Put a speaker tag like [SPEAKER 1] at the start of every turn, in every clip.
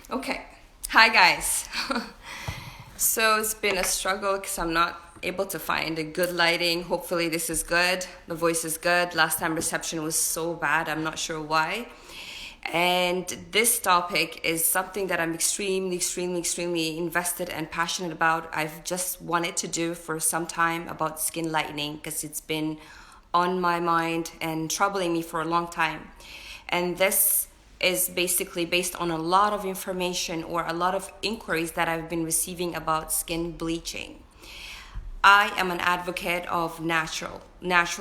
[SPEAKER 1] Okay. Hi, guys. So it's been a struggle because I'm not able to find a good lighting. Hopefully, this is good. The voice is good. Last time reception was so bad. I'm not sure why. And this topic is something that I'm extremely invested and passionate about. I've just wanted to do for some time about skin lightening because it's been on my mind and troubling me for a long time. And this is basically based on a lot of information or a lot of inquiries that I've been receiving about skin bleaching. I am an advocate of natural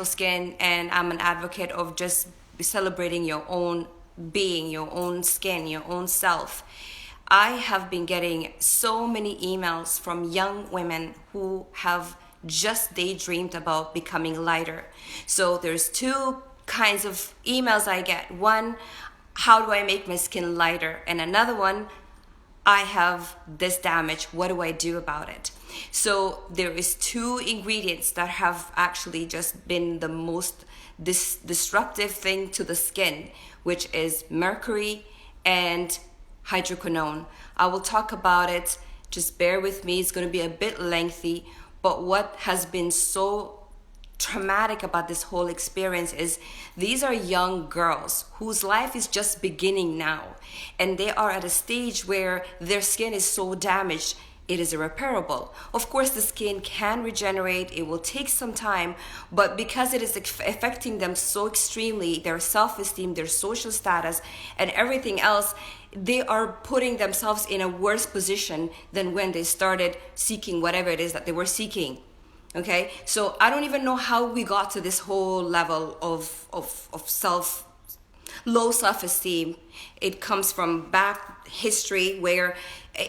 [SPEAKER 1] skin, and I'm an advocate of just celebrating your own being, your own skin, your own self. I have been getting so many emails from young women who have just daydreamed about becoming lighter. So there's two kinds of emails I get. One, how do I make my skin lighter? And another one, I have this damage. What do I do about it? So there is two ingredients that have actually just been the most disruptive thing to the skin, which is mercury and hydroquinone. I will talk about it. Just bear with me. It's going to be a bit lengthy. But what has been so traumatic about this whole experience is these are young girls whose life is just beginning now, and they are at a stage where their skin is so damaged it is irreparable. Of course, the skin can regenerate, it will take some time, but because it is affecting them so extremely, their self-esteem, their social status, and everything else, they are putting themselves in a worse position than when they started seeking whatever it is that they were seeking. Okay, so I don't even know how we got to this whole level of low self-esteem. It comes from back history where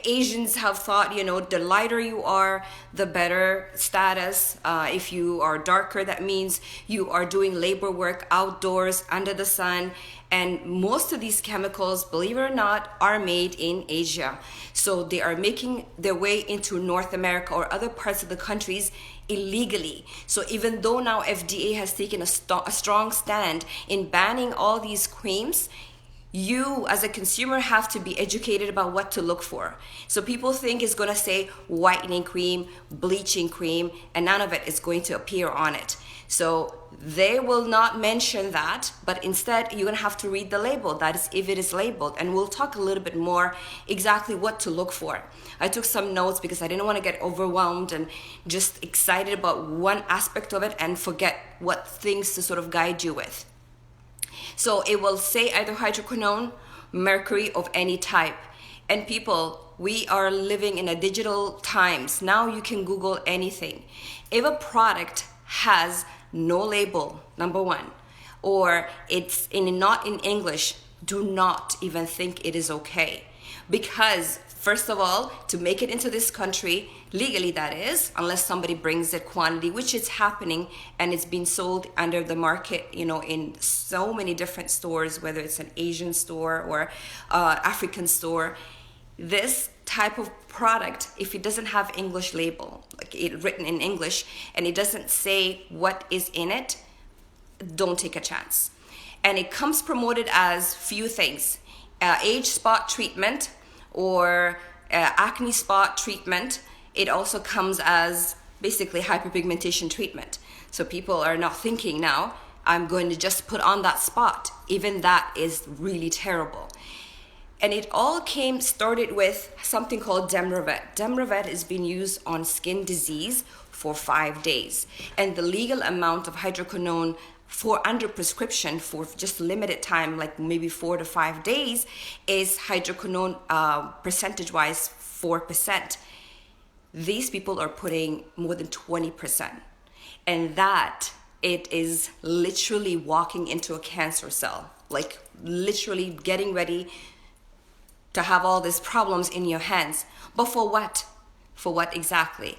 [SPEAKER 1] Asians have thought, the lighter you are, the better status. If you are darker, that means you are doing labor work outdoors under the sun. And most of these chemicals, believe it or not, are made in Asia. So they are making their way into North America or other parts of the countries illegally. So even though now FDA has taken a strong stand in banning all these creams, you as a consumer have to be educated about what to look for. So people think it's going to say whitening cream, bleaching cream, and none of it is going to appear on it. So they will not mention that, but instead you're going to have to read the label. That is if it is labeled. And we'll talk a little bit more exactly what to look for. I took some notes because I didn't want to get overwhelmed and just excited about one aspect of it and forget what things to sort of guide you with. So it will say either hydroquinone, mercury of any type. And people, we are living in a digital times. Now you can Google anything. If a product has no label, number one, or it's not in English, do not even think it is okay. Because first of all, to make it into this country, legally that is, unless somebody brings it quantity, which is happening, and it's being sold under the market, in so many different stores, whether it's an Asian store or African store. This type of product, if it doesn't have English label, like it written in English, and it doesn't say what is in it, don't take a chance. And it comes promoted as few things: age spot treatment or acne spot treatment. It also comes as basically hyperpigmentation treatment. So people are not thinking now, I'm going to just put on that spot. Even that is really terrible. And it all started with something called Demrevet. Demrevet is being used on skin disease for 5 days. And the legal amount of hydroquinone for under prescription for just limited time, like maybe 4 to 5 days, is hydroquinone percentage-wise 4%. These people are putting more than 20%. And that, it is literally walking into a cancer cell, like literally getting ready to have all these problems in your hands. But for what? For what exactly?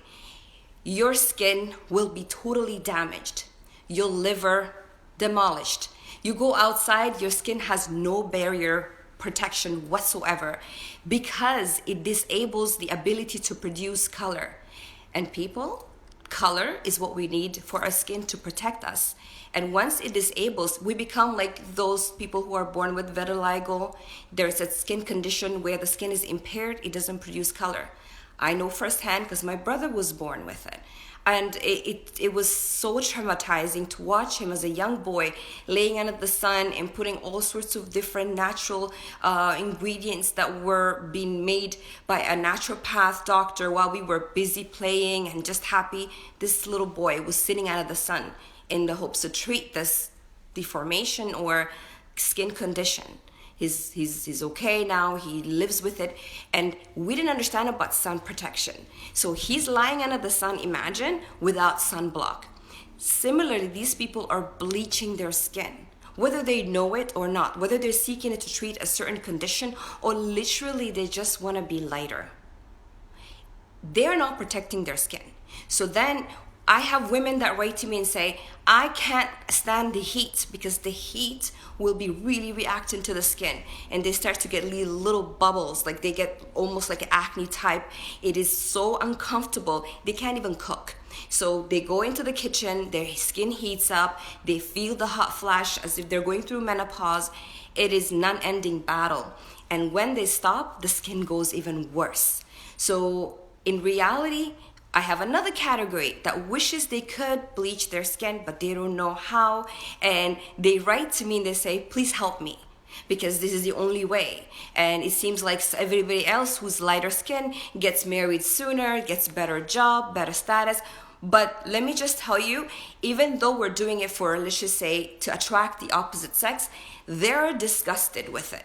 [SPEAKER 1] Your skin will be totally damaged. Your liver demolished. You go outside, your skin has no barrier protection whatsoever because it disables the ability to produce color. And people, color is what we need for our skin to protect us. And once it disables, we become like those people who are born with vitiligo. There's a skin condition where the skin is impaired, it doesn't produce color. I know firsthand because my brother was born with it. And it was so traumatizing to watch him as a young boy laying under the sun and putting all sorts of different natural ingredients that were being made by a naturopath doctor while we were busy playing and just happy. This little boy was sitting out of the sun in the hopes to treat this deformation or skin condition. He's okay now, he lives with it, and we didn't understand about sun protection. So he's lying under the sun, imagine, without sunblock. Similarly, these people are bleaching their skin, whether they know it or not, whether they're seeking it to treat a certain condition or literally they just want to be lighter. They're not protecting their skin. So then I have women that write to me and say, I can't stand the heat because the heat will be really reacting to the skin. And they start to get little bubbles, like they get almost like acne type. It is so uncomfortable. They can't even cook. So they go into the kitchen, their skin heats up, they feel the hot flash as if they're going through menopause. It is non-ending battle. And when they stop, the skin goes even worse. So in reality, I have another category that wishes they could bleach their skin, but they don't know how. And they write to me and they say, please help me, because this is the only way. And it seems like everybody else who's lighter skin gets married sooner, gets better job, better status. But let me just tell you, even though we're doing it for, let's just say, to attract the opposite sex, they're disgusted with it.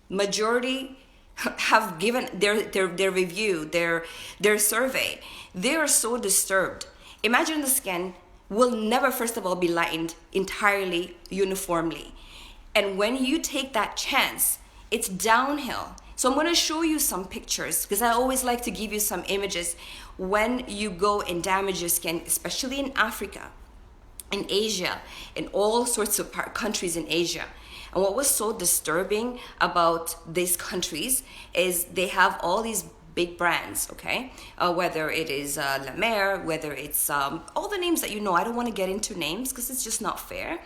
[SPEAKER 1] Majority have given their review, their survey. They are so disturbed. Imagine the skin will never, first of all, be lightened entirely uniformly. And when you take that chance, it's downhill. So I'm going to show you some pictures because I always like to give you some images when you go and damage your skin, especially in Africa, in Asia, in all sorts of countries in Asia. And what was so disturbing about these countries is they have all these big brands, okay? Whether it is La Mer, whether it's all the names that you know. I don't want to get into names because it's just not fair.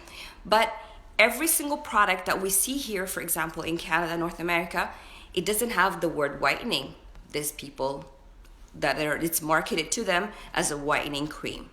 [SPEAKER 1] But every single product that we see here, for example, in Canada, North America, it doesn't have the word whitening. There's people that it's marketed to them as a whitening cream.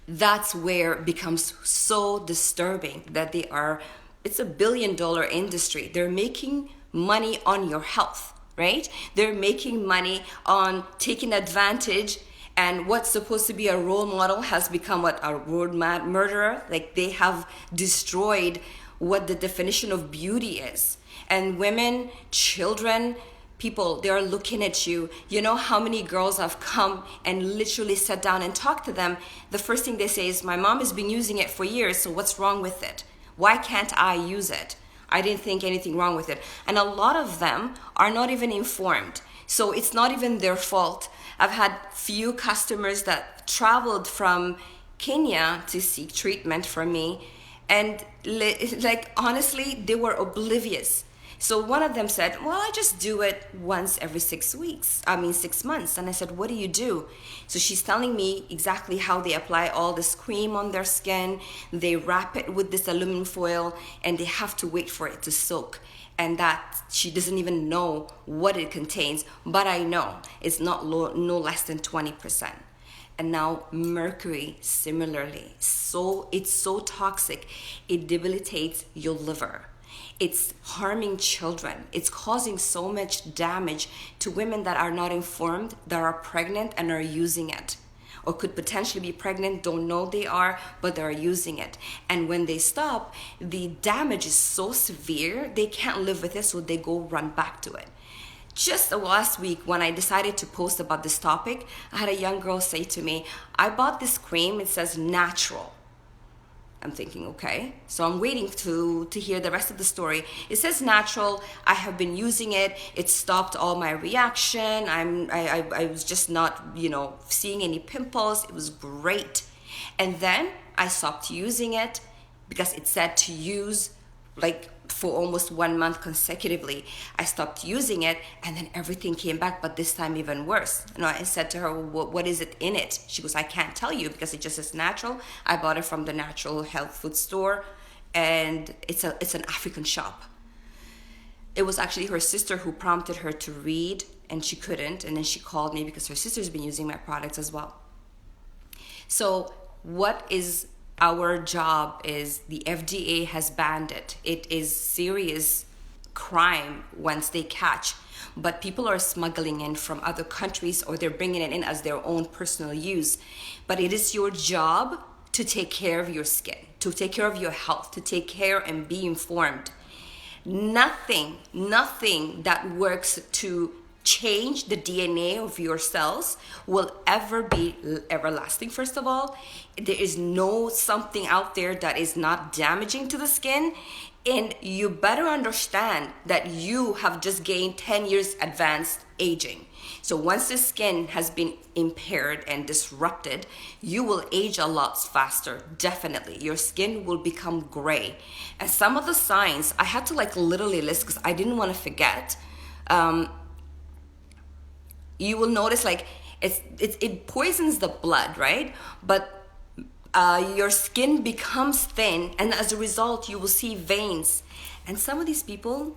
[SPEAKER 1] That's where it becomes so disturbing that it's $1 billion industry. They're making money on your health, right? They're making money on taking advantage, and what's supposed to be a role model has become what, a road murderer. Like they have destroyed what the definition of beauty is. And women, children, people, they are looking at you. You know how many girls have come and literally sat down and talked to them? The first thing they say is, my mom has been using it for years, so what's wrong with it? Why can't I use it? I didn't think anything wrong with it. And a lot of them are not even informed. So it's not even their fault. I've had few customers that traveled from Kenya to seek treatment from me. And like, honestly, they were oblivious. So one of them said, well, I just do it once every 6 months. And I said, what do you do? So she's telling me exactly how they apply all this cream on their skin. They wrap it with this aluminum foil and they have to wait for it to soak. And that she doesn't even know what it contains. But I know it's not no less than 20%. And now mercury, similarly. So it's so toxic, it debilitates your liver. It's harming children. It's causing so much damage to women that are not informed, that are pregnant and are using it, or could potentially be pregnant, don't know they are, but they're using it. And when they stop, the damage is so severe, they can't live with it, so they go run back to it. Just last week, when I decided to post about this topic, I had a young girl say to me, I bought this cream, it says natural. I'm thinking, okay. So I'm waiting to hear the rest of the story. It says natural. I have been using it. It stopped all my reaction. I was just not, seeing any pimples. It was great. And then I stopped using it because it said to use like for almost 1 month consecutively. I stopped using it, and then everything came back, but this time even worse. And I said to her, what is it in it? She goes, I can't tell you because it just is natural. I bought it from the natural health food store, and it's an African shop. It was actually her sister who prompted her to read, and she couldn't, and then she called me because her sister's been using my products as well. So what is our job is the FDA has banned it. It is serious crime once they catch, but people are smuggling in from other countries, or they're bringing it in as their own personal use. But it is your job to take care of your skin, to take care of your health, to take care and be informed. Nothing that works to change the DNA of your cells will ever be everlasting. First of all, there is no something out there that is not damaging to the skin, and you better understand that you have just gained 10 years advanced aging. So once the skin has been impaired and disrupted, you will age a lot faster. Definitely, your skin will become gray. And some of the signs I had to literally list because I didn't want to forget. You will notice it poisons the blood, right? But your skin becomes thin, and as a result, you will see veins. And some of these people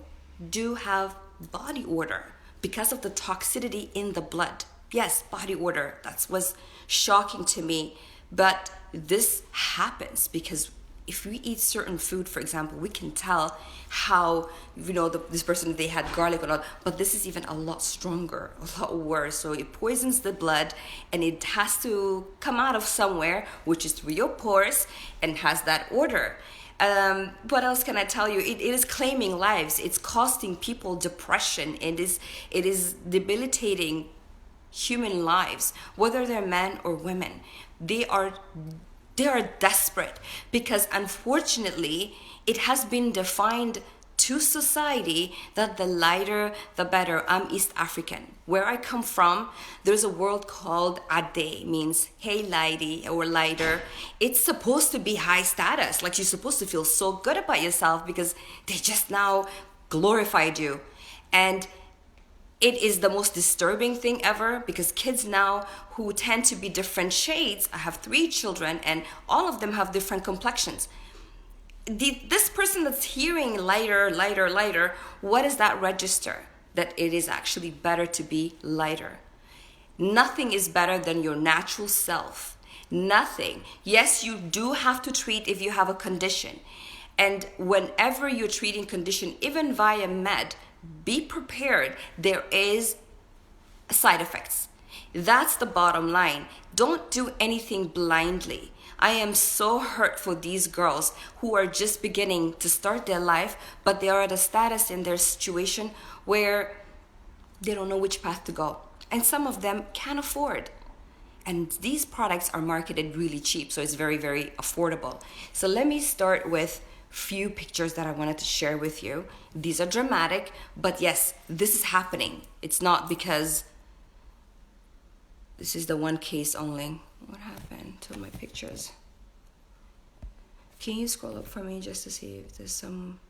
[SPEAKER 1] do have body odor because of the toxicity in the blood. Yes, body odor. That was shocking to me. But this happens because if we eat certain food, for example, we can tell how, this person, they had garlic or not, but this is even a lot stronger, a lot worse. So it poisons the blood, and it has to come out of somewhere, which is through your pores, and has that odor. What else can I tell you? It is claiming lives. It's costing people depression. It is debilitating human lives, whether they're men or women. They are desperate because, unfortunately, it has been defined to society that the lighter the better. I'm East African. Where I come from, there's a word called ade, means hey lighty or lighter. It's supposed to be high status, like you're supposed to feel so good about yourself because they just now glorified you. And it is the most disturbing thing ever because kids now who tend to be different shades, I have 3 children and all of them have different complexions. This person that's hearing lighter, lighter, lighter, what does that register? That it is actually better to be lighter. Nothing is better than your natural self. Nothing. Yes, you do have to treat if you have a condition. And whenever you're treating condition, even via med, be prepared. There is side effects. That's the bottom line. Don't do anything blindly. I am so hurt for these girls who are just beginning to start their life, but they are at a status in their situation where they don't know which path to go. And some of them can't afford. And these products are marketed really cheap, so it's very, very affordable. So let me start with few pictures that I wanted to share with you. These are dramatic, but yes, this is happening. It's not because this is the one case only. What happened to my pictures? Can you scroll up for me just to see if there's some...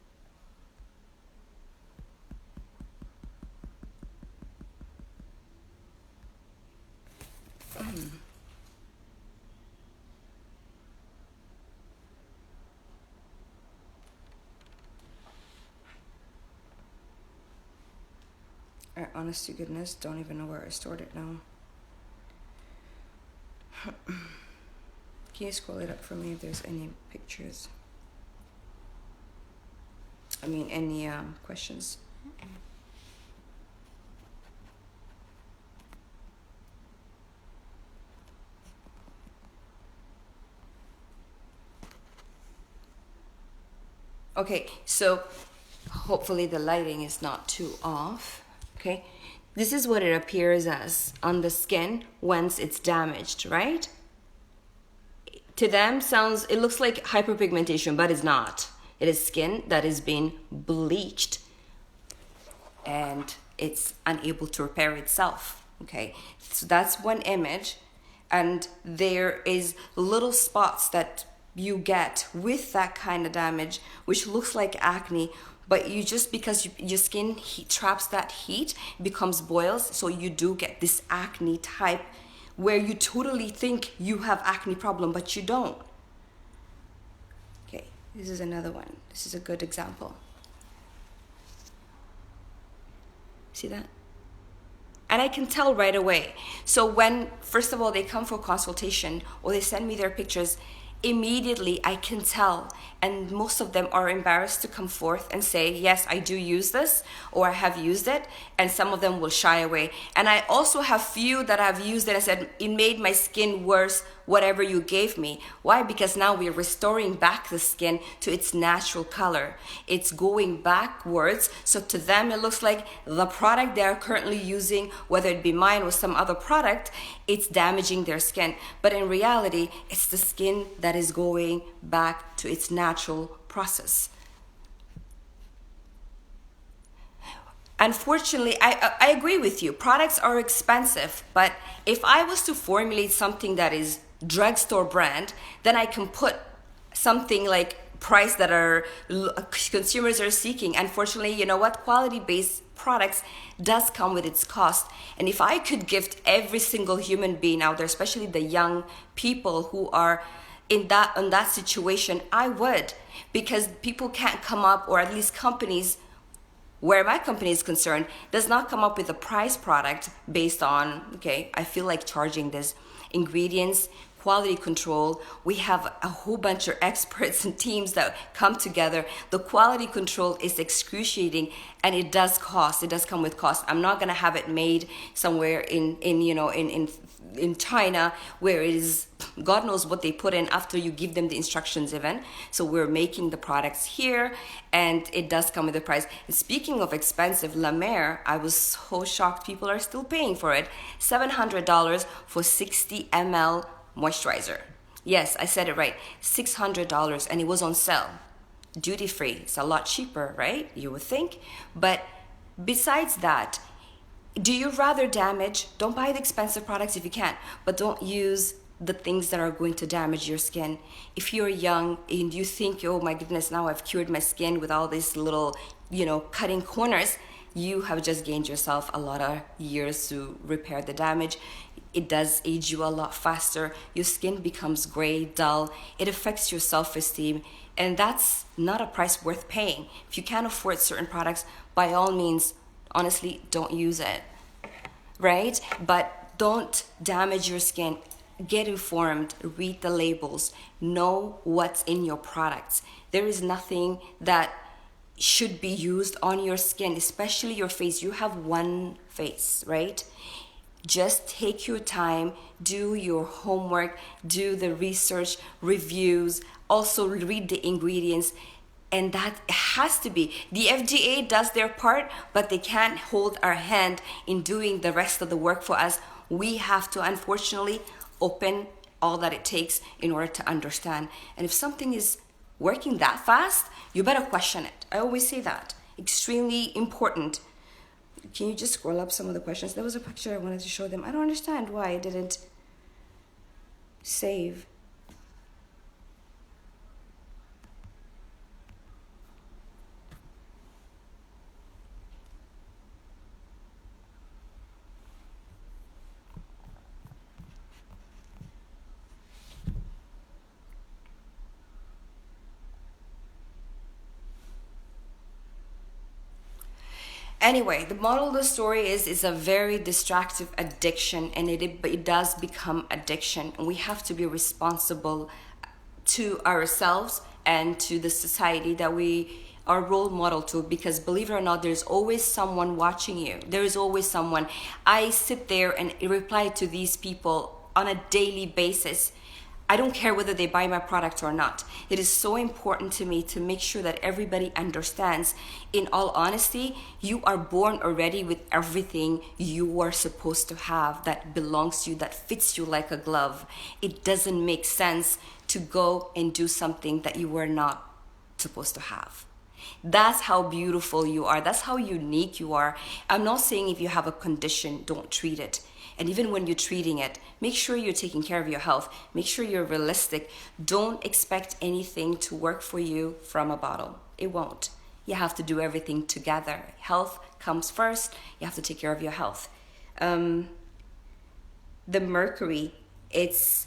[SPEAKER 1] honest to goodness, don't even know where I stored it now. Can you scroll it up for me if there's any pictures? I mean, any questions? Okay, so hopefully the lighting is not too off. Okay, this is what it appears as on the skin once it's damaged, right? To them, it looks like hyperpigmentation, but it's not. It is skin that is being bleached and it's unable to repair itself. Okay, so that's one image, and there is little spots that you get with that kind of damage, which looks like acne, but you just because your skin traps that heat, becomes boils, so you do get this acne type where you totally think you have acne problem, but you don't. Okay, this is another one. This is a good example. See that? And I can tell right away. So when, first of all, they come for consultation or they send me their pictures, immediately I can tell. And most of them are embarrassed to come forth and say, yes, I do use this, or I have used it. And some of them will shy away. And I also have few that have used it and said, it made my skin worse, whatever you gave me. Why? Because now we're restoring back the skin to its natural color. It's going backwards. So to them, it looks like the product they're currently using, whether it be mine or some other product, it's damaging their skin. But in reality, it's the skin that is going back to its natural process. Unfortunately, I agree with you. Products are expensive, but if I was to formulate something that is drugstore brand, then I can put something like price that are consumers are seeking. Unfortunately, you know what? Quality-based products does come with its cost. And if I could gift every single human being out there, especially the young people who are in that situation, I would, because people can't come up, or at least companies, where my company is concerned, does not come up with a price product based on, okay, I feel like charging this. Ingredients, quality control, we have a whole bunch of experts and teams that come together. The quality control is excruciating, and it does cost. It does come with cost. I'm not gonna have it made somewhere in China, where it is God knows what they put in after you give them the instructions even. So we're making the products here, and it does come with a price. And speaking of expensive, La Mer, I was so shocked people are still paying for it. $700 for 60 ml moisturizer. Yes, I said it right. $600, and it was on sale. Duty free. It's a lot cheaper, right? You would think. But besides that, do you rather damage? Don't buy the expensive products if you can, but don't use the things that are going to damage your skin. If you're young and you think, oh my goodness, now I've cured my skin with all these little, cutting corners, you have just gained yourself a lot of years to repair the damage. It does age you a lot faster. Your skin becomes gray, dull. It affects your self-esteem, and that's not a price worth paying. If you can't afford certain products, by all means, honestly, don't use it, right? But don't damage your skin. Get informed, read the labels, know what's in your products. There is nothing that should be used on your skin, especially your face. You have one face, right? Just take your time, do your homework, do the research, reviews, also read the ingredients. And that has to be, the FDA does their part, but they can't hold our hand in doing the rest of the work for us. We have to, unfortunately, open all that it takes in order to understand. And if something is working that fast, you better question it. I always say that. Extremely important. Can you just scroll up some of the questions? There was a picture I wanted to show them. I don't understand why it didn't save. Anyway, the moral of the story is it's a very distractive addiction, and it does become addiction, and we have to be responsible to ourselves and to the society that we are role model to, because believe it or not, there's always someone watching you. There is always someone. I sit there and reply to these people on a daily basis. I don't care whether they buy my product or not. It is so important to me to make sure that everybody understands. In all honesty, you are born already with everything you are supposed to have that belongs to you, that fits you like a glove. It doesn't make sense to go and do something that you were not supposed to have. That's how beautiful you are. That's how unique you are. I'm not saying if you have a condition, don't treat it. And even when you're treating it, make sure you're taking care of your health. Make sure you're realistic. Don't expect anything to work for you from a bottle. It won't. You have to do everything together. Health comes first. You have to take care of your health. The mercury, it's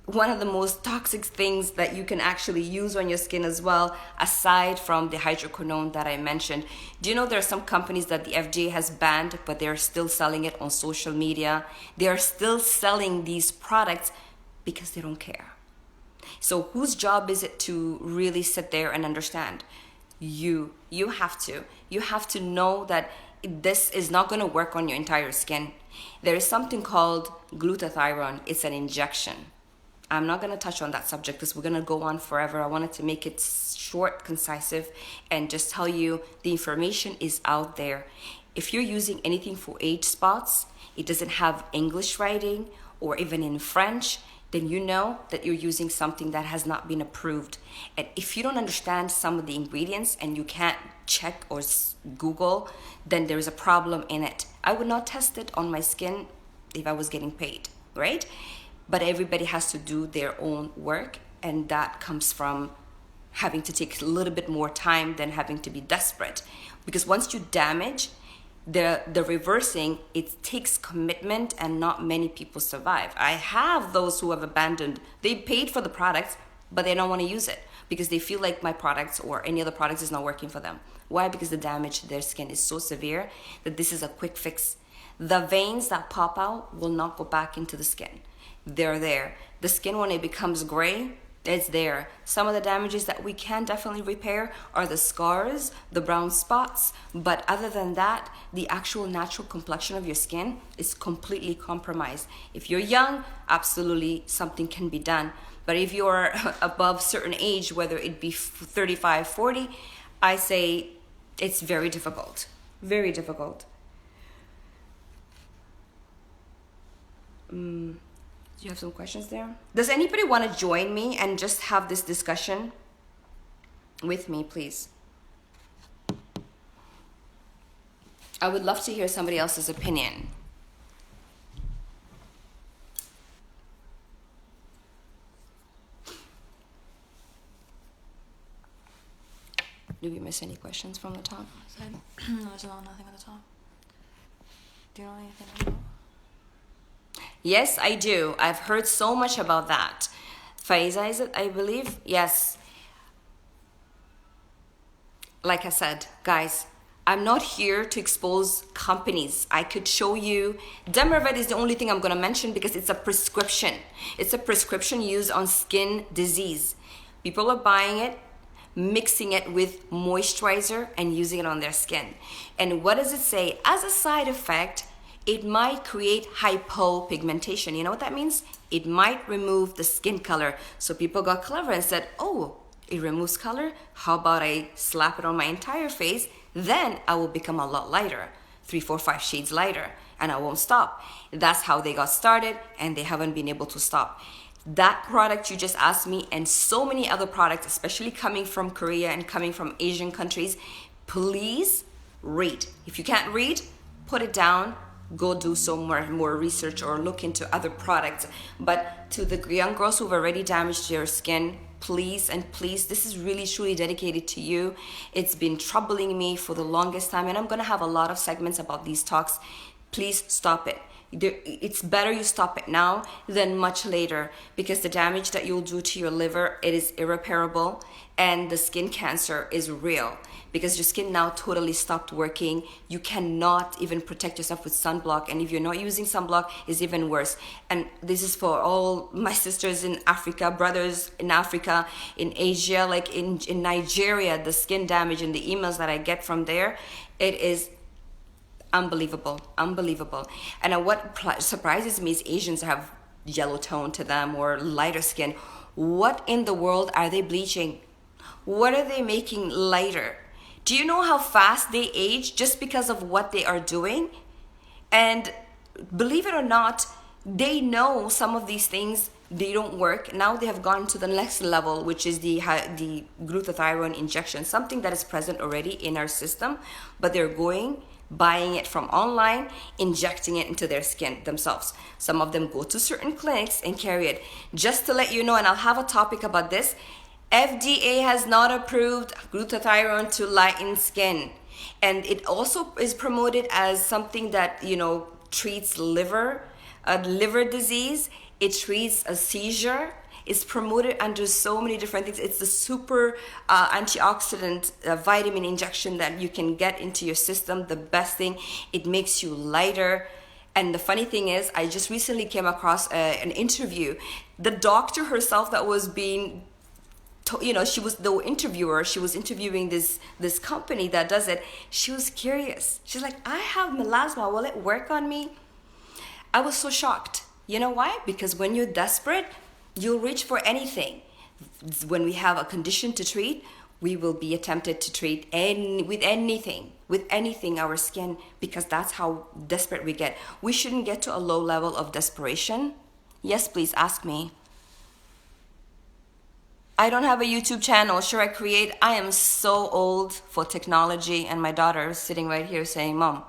[SPEAKER 1] one of the most toxic things that you can actually use on your skin as well, aside from the hydroquinone that I mentioned. Do you know there are some companies that the FDA has banned, but they're still selling it on social media? They are still selling these products because they don't care. So whose job is it to really sit there and understand? You have to know that this is not going to work on your entire skin. There is something called glutathione. It's an injection. I'm not going to touch on that subject because we're going to go on forever. I wanted to make it short, concise, and just tell you the information is out there. If you're using anything for age spots, it doesn't have English writing or even in French, then you know that you're using something that has not been approved. And if you don't understand some of the ingredients and you can't check or Google, then there's a problem in it. I would not test it on my skin if I was getting paid, right? But everybody has to do their own work, and that comes from having to take a little bit more time than having to be desperate. Because once you damage, the reversing, it takes commitment, and not many people survive. I have those who have abandoned. They paid for the products, but they don't want to use it because they feel like my products or any other products is not working for them. Why? Because the damage to their skin is so severe that this is a quick fix. The veins that pop out will not go back into the skin. They're there. The skin, when it becomes gray, it's there. Some of the damages that we can definitely repair are the scars, the brown spots. But other than that, the actual natural complexion of your skin is completely compromised. If you're young, absolutely something can be done. But if you're above certain age, whether it be 35, 40, I say it's very difficult. Very difficult. Do you have some questions there? Does anybody want to join me and just have this discussion with me, please? I would love to hear somebody else's opinion. Did we miss any questions from the top?
[SPEAKER 2] There's nothing at the top. Do you know anything about?
[SPEAKER 1] Yes, I do. I've heard so much about that. Faiza, is it? I believe? Yes. Like I said, guys, I'm not here to expose companies. I could show you. Demervet is the only thing I'm going to mention because it's a prescription. It's a prescription used on skin disease. People are buying it, mixing it with moisturizer and using it on their skin. And what does it say? As a side effect, it might create hypopigmentation. You know what that means? It might remove the skin color. So people got clever and said, oh, it removes color? How about I slap it on my entire face? Then I will become a lot lighter, 3, 4, 5 shades lighter, and I won't stop. That's how they got started, and they haven't been able to stop. That product you just asked me, and so many other products, especially coming from Korea and coming from Asian countries, please read. If you can't read, put it down. Go do some more research or look into other products. But to the young girls who've already damaged your skin, please, this is really truly dedicated to you. It's been troubling me for the longest time, and I'm going to have a lot of segments about these talks. Please stop it. It's better you stop it now than much later, because the damage that you'll do to your liver, it is irreparable, and the skin cancer is real because your skin now totally stopped working. You cannot even protect yourself with sunblock, and if you're not using sunblock, it's even worse. And this is for all my sisters in Africa, brothers in Africa, in Asia, like in Nigeria. The skin damage and the emails that I get from there, it is unbelievable. And what surprises me is Asians have yellow tone to them or lighter skin. What in the world are they bleaching? What are they making lighter? Do you know how fast they age just because of what they are doing? And believe it or not, they know some of these things, they don't work. Now they have gone to the next level, which is the glutathione injection, something that is present already in our system, but they're going buying it from online, injecting it into their skin themselves. Some of them go to certain clinics and carry it. Just to let you know, and I'll have a topic about this, FDA has not approved glutathione to lighten skin. And it also is promoted as something that, treats liver disease. It treats a seizure. It's promoted under so many different things. It's the super antioxidant vitamin injection that you can get into your system. The best thing, it makes you lighter. And the funny thing is, I just recently came across an interview. The doctor herself that was being, she was the interviewer. She was interviewing this company that does it. She was curious. She's like, I have melasma. Will it work on me? I was so shocked. You know why? Because when you're desperate, you'll reach for anything. When we have a condition to treat, we will be tempted to treat with anything our skin, because that's how desperate we get. We shouldn't get to a low level of desperation. Yes, please ask me. I don't have a YouTube channel. Sure, I create. I am so old for technology, and my daughter is sitting right here saying, Mom.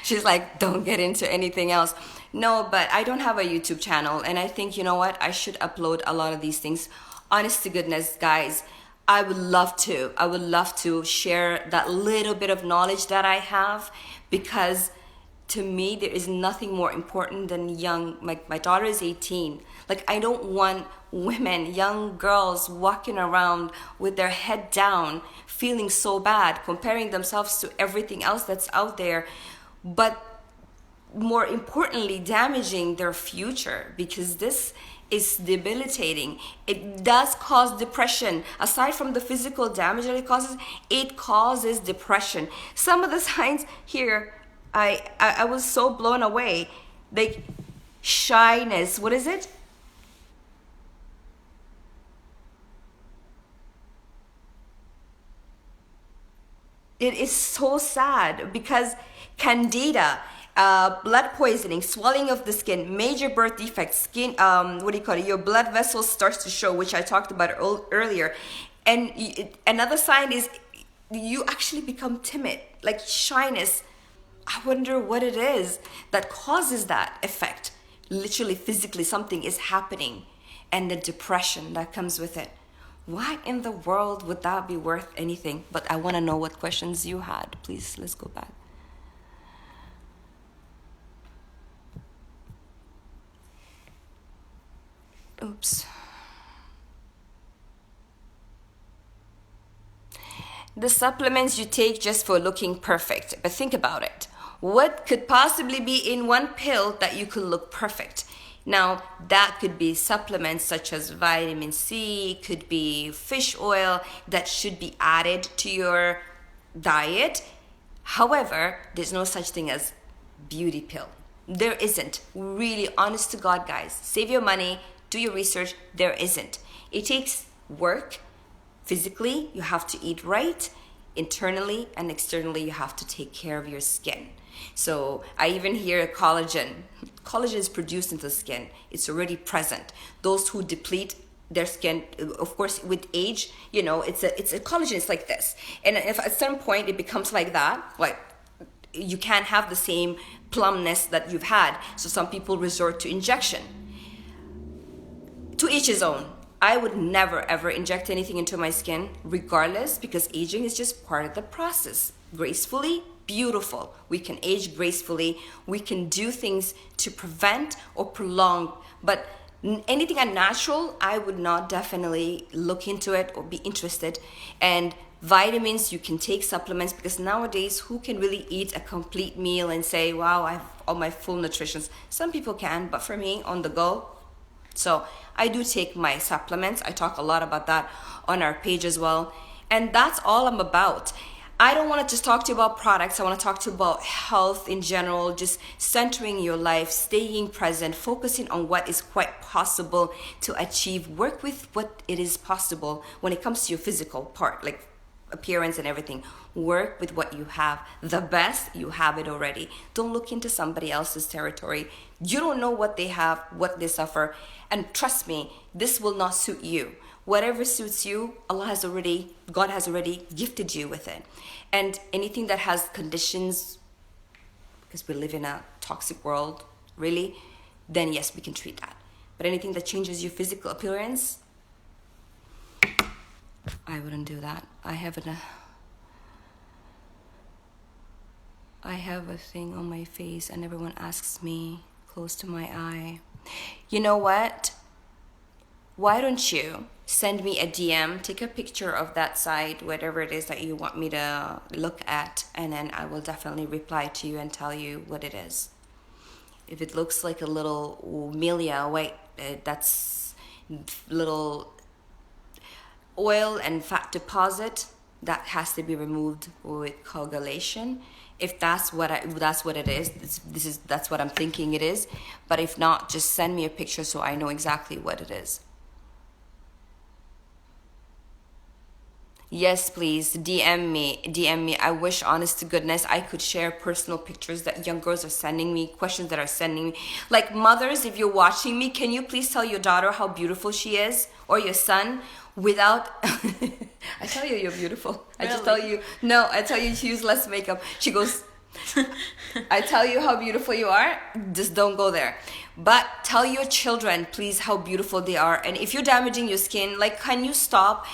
[SPEAKER 1] She's like, don't get into anything else. No, but I don't have a YouTube channel, and I think, you know what, I should upload a lot of these things. Honest to goodness, guys, I would love to share that little bit of knowledge that I have, because to me there is nothing more important than my daughter is 18. Like, I don't want young girls walking around with their head down, feeling so bad, comparing themselves to everything else that's out there, but more importantly, damaging their future, because this is debilitating. It does cause depression. Aside from the physical damage that it causes depression. Some of the signs here, I was so blown away. Like shyness, what is it? It is so sad, because candida, blood poisoning, swelling of the skin, major birth defects, skin, your blood vessels starts to show, which I talked about earlier. And another sign is you actually become timid, like shyness. I wonder what it is that causes that effect. Literally, physically, something is happening, and the depression that comes with it. Why in the world would that be worth anything? But I want to know what questions you had. Please, let's go back. Oops. The supplements you take just for looking perfect. But think about it. What could possibly be in one pill that you could look perfect? Now, that could be supplements such as vitamin C, could be fish oil that should be added to your diet. However, there's no such thing as beauty pill. There isn't. Really, honest to God, guys. Save your money, do your research. There isn't. It takes work. Physically, you have to eat right. Internally and externally, you have to take care of your skin. So I even hear collagen. Collagen is produced in the skin. It's already present. Those who deplete their skin, of course, with age, it's a collagen. It's like this, and if at some point it becomes like that, like you can't have the same plumpness that you've had. So some people resort to injection. To each his own. I would never ever inject anything into my skin, regardless, because aging is just part of the process. Gracefully, beautiful. We can age gracefully. We can do things to prevent or prolong, but anything unnatural, I would not definitely look into it or be interested. And vitamins, you can take supplements, because nowadays, who can really eat a complete meal and say, wow, I have all my full nutrition? Some people can, but for me, on the go. So I do take my supplements. I talk a lot about that on our page as well. And that's all I'm about. I don't want to just talk to you about products. I want to talk to you about health in general, just centering your life, staying present, focusing on what is quite possible to achieve. Work with what it is possible when it comes to your physical part, like appearance and everything. Work with what you have. The best, you have it already. Don't look into somebody else's territory. You don't know what they have, what they suffer. And trust me, this will not suit you. Whatever suits you, God has already gifted you with it. And anything that has conditions, because we live in a toxic world, really, then yes, we can treat that. But anything that changes your physical appearance, I wouldn't do that. I have a thing on my face and everyone asks me close to my eye. You know what? Why don't you send me a DM, take a picture of that site, whatever it is that you want me to look at, and then I will definitely reply to you and tell you what it is. If it looks like a little milia, that's little oil and fat deposit that has to be removed with coagulation. If that's what it is, that's what I'm thinking it is. But if not, just send me a picture so I know exactly what it is. Yes, please DM me. I wish, honest to goodness, I could share personal pictures that young girls are sending me, questions that are sending me. Like, mothers, if you're watching me, can you please tell your daughter how beautiful she is, or your son, without I tell you you're beautiful. I just tell you, no, I tell you to use less makeup. She goes, I tell you how beautiful you are, just don't go there. But tell your children, please, how beautiful they are. And if you're damaging your skin, like, can you stop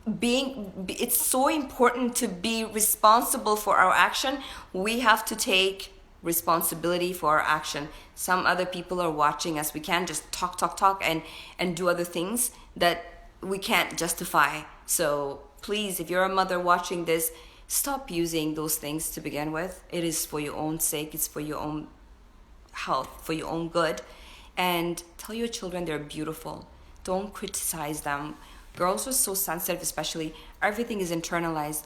[SPEAKER 1] it's so important to be responsible for our action. We have to take responsibility for our action. Some other people are watching us. We can't just talk and do other things that we can't justify. So please, if you're a mother watching this, stop using those things to begin with. It is for your own sake. It's for your own health, for your own good. And tell your children they're beautiful. Don't criticize them. Girls are so sensitive, especially. Everything is internalized.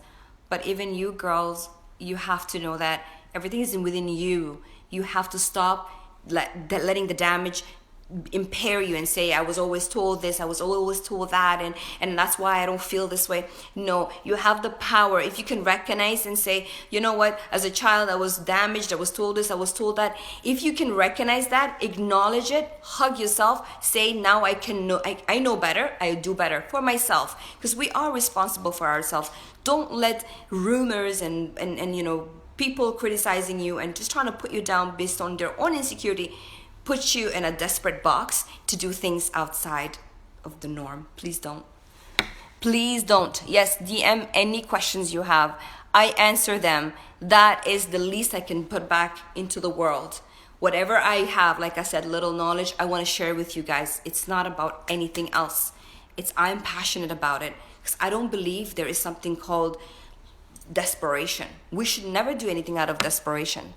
[SPEAKER 1] But even you girls, you have to know that everything is within you. You have to stop letting the damage impair you and say, I was always told this, I was always told that, and that's why I don't feel this way. No, you have the power. If you can recognize and say, you know what, as a child I was damaged, I was told this, I was told that. If you can recognize that, acknowledge it, hug yourself, say, now I know better, I do better for myself, because we are responsible for ourselves. Don't let rumors and people criticizing you and just trying to put you down based on their own insecurity put you in a desperate box to do things outside of the norm. Please don't. Please don't. Yes, DM any questions you have. I answer them. That is the least I can put back into the world. Whatever I have, like I said, little knowledge, I want to share with you guys. It's not about anything else. I'm passionate about it because I don't believe there is something called desperation. We should never do anything out of desperation.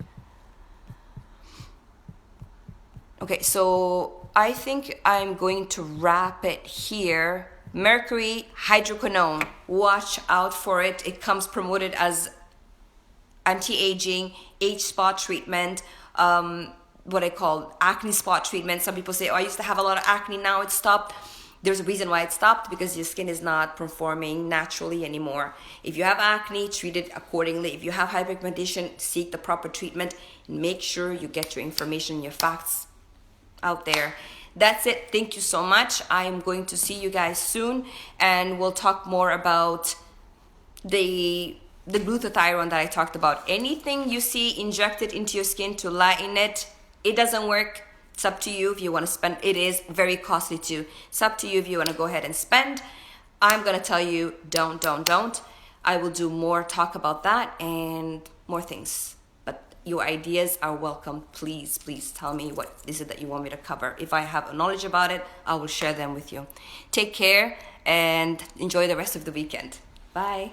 [SPEAKER 1] Okay, so I think I'm going to wrap it here. Mercury hydroquinone. Watch out for it. It comes promoted as anti-aging, age spot treatment, what I call acne spot treatment. Some people say, oh, I used to have a lot of acne, now it stopped. There's a reason why it stopped, because your skin is not performing naturally anymore. If you have acne, treat it accordingly. If you have hyperpigmentation, seek the proper treatment. Make sure you get your information, your facts out there. That's it. Thank you so much. I'm going to see you guys soon, and we'll talk more about the glutathione that I talked about. Anything you see injected into your skin to lighten it, it doesn't work. It's up to you if you want to spend. It is very costly too. It's up to you if you want to go ahead and spend. I'm going to tell you, don't. I will do more talk about that and more things. Your ideas are welcome. Please tell me what is it that you want me to cover. If I have knowledge about it, I will share them with you. Take care and enjoy the rest of the weekend. Bye.